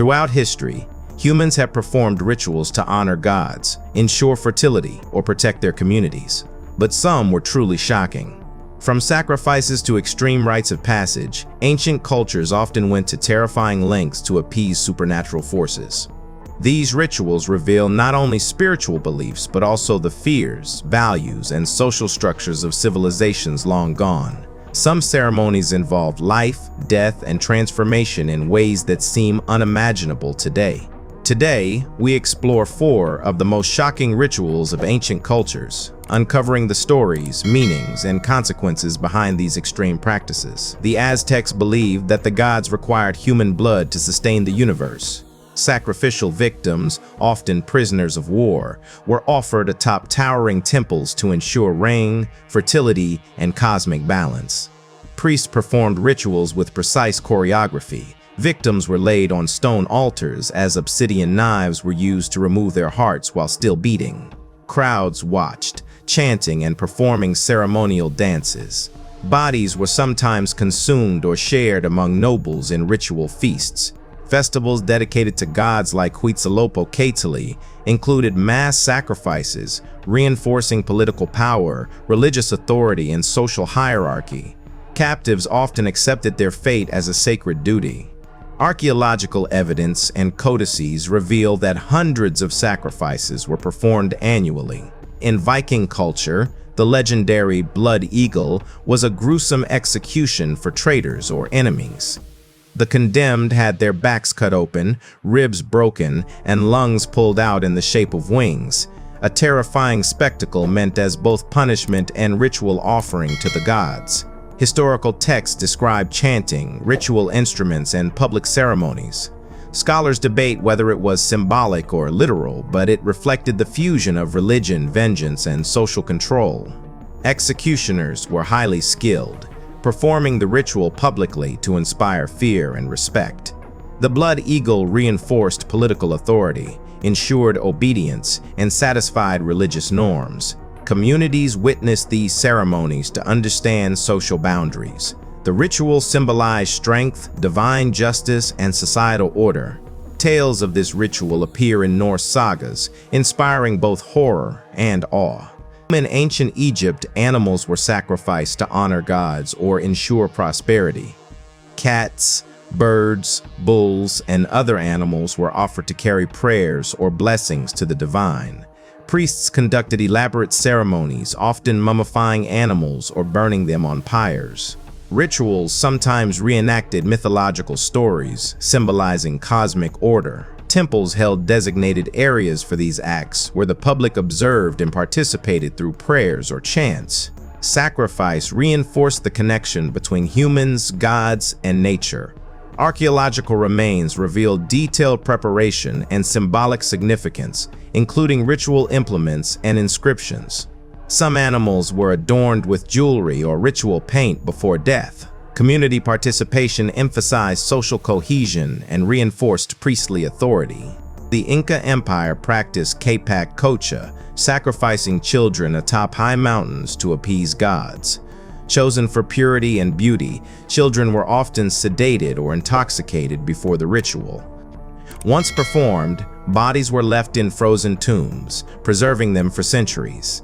Throughout history, humans have performed rituals to honor gods, ensure fertility, or protect their communities. But some were truly shocking. From sacrifices to extreme rites of passage, ancient cultures often went to terrifying lengths to appease supernatural forces. These rituals reveal not only spiritual beliefs, but also the fears, values, and social structures of civilizations long gone. Some ceremonies involved life, death, and transformation in ways that seem unimaginable today. Today, we explore 4 of the most shocking rituals of ancient cultures, uncovering the stories, meanings, and consequences behind these extreme practices. The Aztecs believed that the gods required human blood to sustain the universe. Sacrificial victims, often prisoners of war, were offered atop towering temples to ensure rain, fertility, and cosmic balance. Priests performed rituals with precise choreography. Victims were laid on stone altars as obsidian knives were used to remove their hearts while still beating. Crowds watched, chanting and performing ceremonial dances. Bodies were sometimes consumed or shared among nobles in ritual feasts. Festivals dedicated to gods like Huitzilopochtli included mass sacrifices, reinforcing political power, religious authority, and social hierarchy. Captives often accepted their fate as a sacred duty. Archaeological evidence and codices reveal that hundreds of sacrifices were performed annually. In Viking culture, the legendary Blood Eagle was a gruesome execution for traitors or enemies. The condemned had their backs cut open, ribs broken, and lungs pulled out in the shape of wings, a terrifying spectacle meant as both punishment and ritual offering to the gods. Historical texts describe chanting, ritual instruments, and public ceremonies. Scholars debate whether it was symbolic or literal, but it reflected the fusion of religion, vengeance, and social control. Executioners were highly skilled, performing the ritual publicly to inspire fear and respect. The Blood Eagle reinforced political authority, ensured obedience, and satisfied religious norms. Communities witnessed these ceremonies to understand social boundaries. The ritual symbolized strength, divine justice, and societal order. Tales of this ritual appear in Norse sagas, inspiring both horror and awe. In ancient Egypt, animals were sacrificed to honor gods or ensure prosperity. Cats, birds, bulls, and other animals were offered to carry prayers or blessings to the divine. Priests conducted elaborate ceremonies, often mummifying animals or burning them on pyres. Rituals sometimes reenacted mythological stories, symbolizing cosmic order. Temples held designated areas for these acts, where the public observed and participated through prayers or chants. Sacrifice reinforced the connection between humans, gods, and nature. Archaeological remains reveal detailed preparation and symbolic significance, including ritual implements and inscriptions. Some animals were adorned with jewelry or ritual paint before death. Community participation emphasized social cohesion and reinforced priestly authority. The Inca Empire practiced Capac Cocha, sacrificing children atop high mountains to appease gods. Chosen for purity and beauty, children were often sedated or intoxicated before the ritual. Once performed, bodies were left in frozen tombs, preserving them for centuries.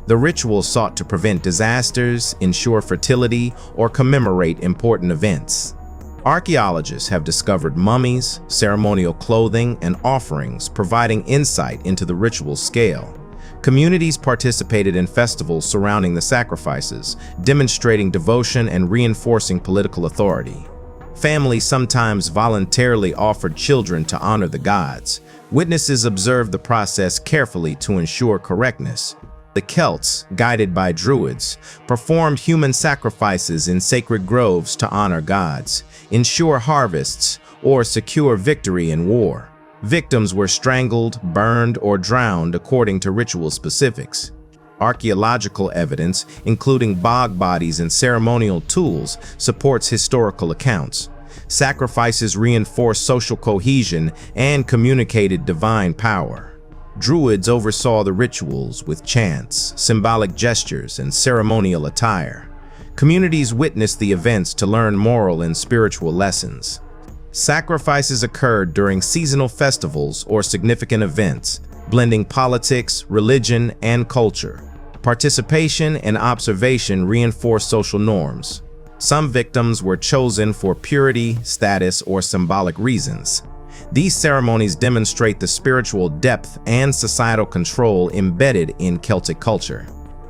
The ritual sought to prevent disasters, ensure fertility, or commemorate important events. Archaeologists have discovered mummies, ceremonial clothing, and offerings, providing insight into the ritual's scale. Communities participated in festivals surrounding the sacrifices, demonstrating devotion and reinforcing political authority. Families sometimes voluntarily offered children to honor the gods. Witnesses observed the process carefully to ensure correctness. The Celts, guided by Druids, performed human sacrifices in sacred groves to honor gods, ensure harvests, or secure victory in war. Victims were strangled, burned, or drowned according to ritual specifics. Archaeological evidence, including bog bodies and ceremonial tools, supports historical accounts. Sacrifices reinforced social cohesion and communicated divine power. Druids oversaw the rituals with chants, symbolic gestures, and ceremonial attire. Communities witnessed the events to learn moral and spiritual lessons. Sacrifices occurred during seasonal festivals or significant events, blending politics, religion, and culture. Participation and observation reinforced social norms. Some victims were chosen for purity, status, or symbolic reasons. These ceremonies demonstrate the spiritual depth and societal control embedded in Celtic culture.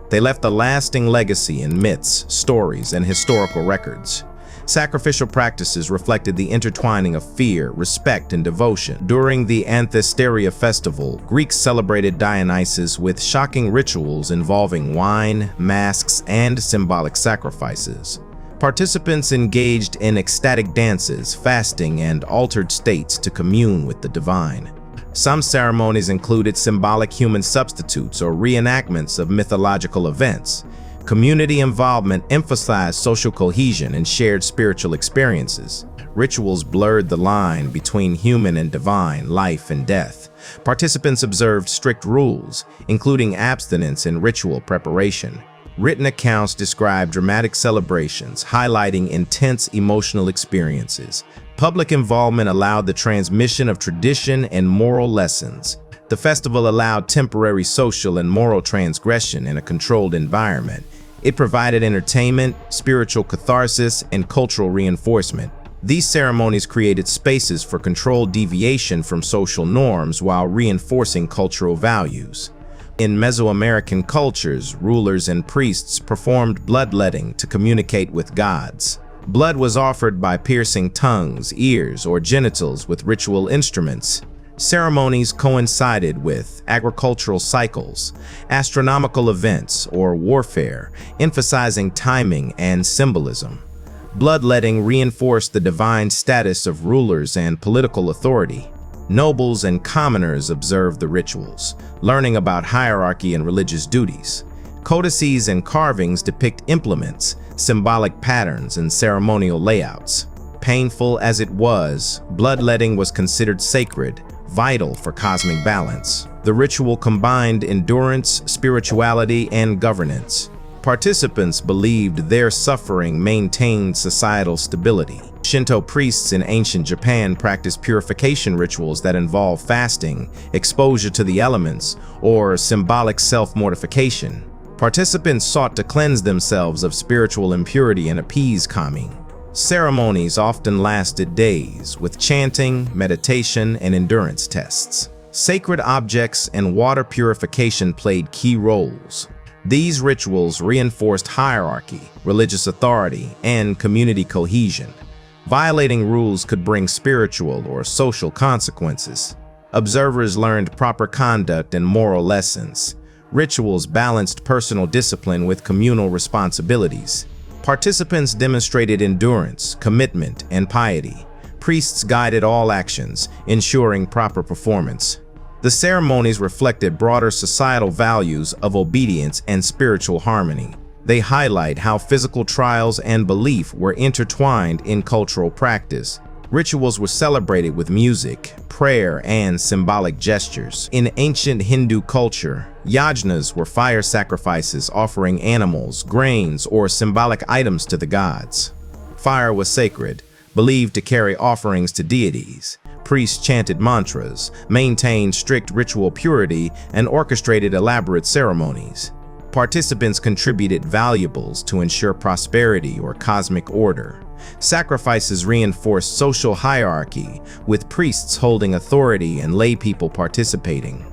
They left a lasting legacy in myths, stories, and historical records. Sacrificial practices reflected the intertwining of fear, respect, and devotion. During the Anthesteria festival, Greeks celebrated Dionysus with shocking rituals involving wine, masks, and symbolic sacrifices. Participants engaged in ecstatic dances, fasting, and altered states to commune with the divine. Some ceremonies included symbolic human substitutes or reenactments of mythological events. Community involvement emphasized social cohesion and shared spiritual experiences. Rituals blurred the line between human and divine, life and death. Participants observed strict rules, including abstinence and ritual preparation. Written accounts describe dramatic celebrations, highlighting intense emotional experiences. Public involvement allowed the transmission of tradition and moral lessons. The festival allowed temporary social and moral transgression in a controlled environment. It provided entertainment, spiritual catharsis, and cultural reinforcement. These ceremonies created spaces for controlled deviation from social norms while reinforcing cultural values. In Mesoamerican cultures, rulers and priests performed bloodletting to communicate with gods. Blood was offered by piercing tongues, ears, or genitals with ritual instruments. Ceremonies coincided with agricultural cycles, astronomical events, or warfare, emphasizing timing and symbolism. Bloodletting reinforced the divine status of rulers and political authority. Nobles and commoners observed the rituals, learning about hierarchy and religious duties. Codices and carvings depict implements, symbolic patterns, and ceremonial layouts. Painful as it was, bloodletting was considered sacred, vital for cosmic balance. The ritual combined endurance, spirituality, and governance. Participants believed their suffering maintained societal stability. Shinto priests in ancient Japan practiced purification rituals that involve fasting, exposure to the elements, or symbolic self-mortification. Participants sought to cleanse themselves of spiritual impurity and appease kami. Ceremonies often lasted days, with chanting, meditation, and endurance tests. Sacred objects and water purification played key roles. These rituals reinforced hierarchy, religious authority, and community cohesion. Violating rules could bring spiritual or social consequences. Observers learned proper conduct and moral lessons. Rituals balanced personal discipline with communal responsibilities. Participants demonstrated endurance, commitment, and piety. Priests guided all actions, ensuring proper performance. The ceremonies reflected broader societal values of obedience and spiritual harmony. They highlight how physical trials and belief were intertwined in cultural practice. Rituals were celebrated with music, prayer, and symbolic gestures. In ancient Hindu culture, yajnas were fire sacrifices offering animals, grains, or symbolic items to the gods. Fire was sacred, believed to carry offerings to deities. Priests chanted mantras, maintained strict ritual purity, and orchestrated elaborate ceremonies. Participants contributed valuables to ensure prosperity or cosmic order. Sacrifices reinforced social hierarchy, with priests holding authority and laypeople participating.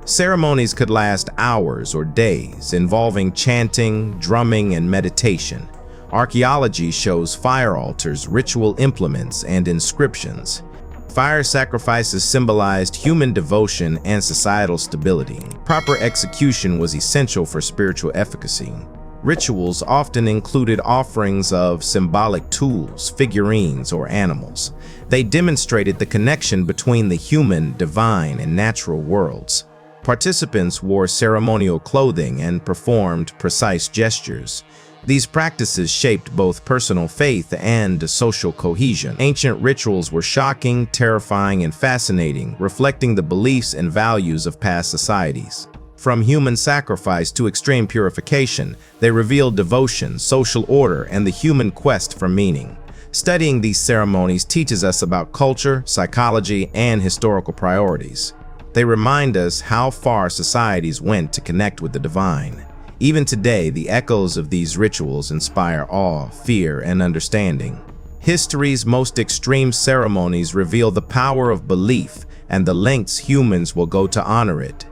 Ceremonies could last hours or days, involving chanting, drumming, and meditation. Archaeology shows fire altars, ritual implements, and inscriptions. Fire sacrifices symbolized human devotion and societal stability. Proper execution was essential for spiritual efficacy. Rituals often included offerings of symbolic tools, figurines, or animals. They demonstrated the connection between the human, divine, and natural worlds. Participants wore ceremonial clothing and performed precise gestures. These practices shaped both personal faith and social cohesion. Ancient rituals were shocking, terrifying, and fascinating, reflecting the beliefs and values of past societies. From human sacrifice to extreme purification, they revealed devotion, social order, and the human quest for meaning. Studying these ceremonies teaches us about culture, psychology, and historical priorities. They remind us how far societies went to connect with the divine. Even today, the echoes of these rituals inspire awe, fear, and understanding. History's most extreme ceremonies reveal the power of belief and the lengths humans will go to honor it.